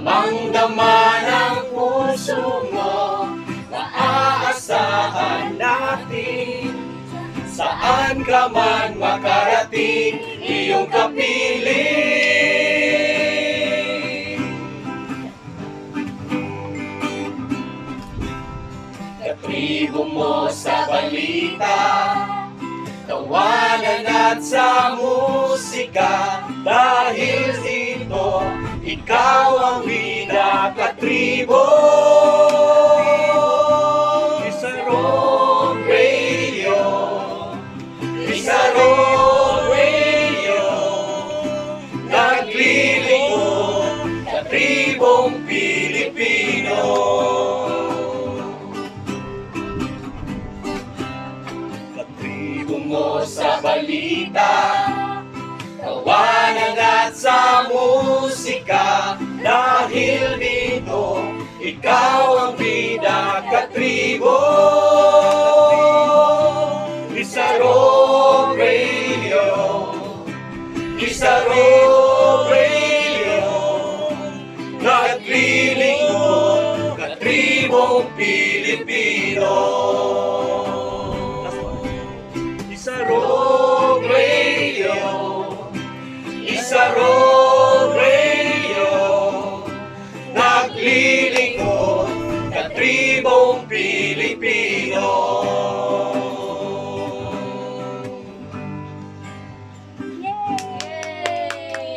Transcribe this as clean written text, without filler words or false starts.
Damang-dama ng puso mo, maaasahan natin. Saan ka man makarating, iyong kapiling. Katribo mo sa balita, tawanan at sa musika. Dahil dito, ikaw ang bida, katribo. Isarong Radio, Isarong Radio, naglilingkod, katribong Pilipino. Katribo mo sa balita, tawanan at sa musika. Dahil dito, ikaw ang bida, katribo. Isarong Radio, Isarong Radio, naglilingkod, katribong Pilipino.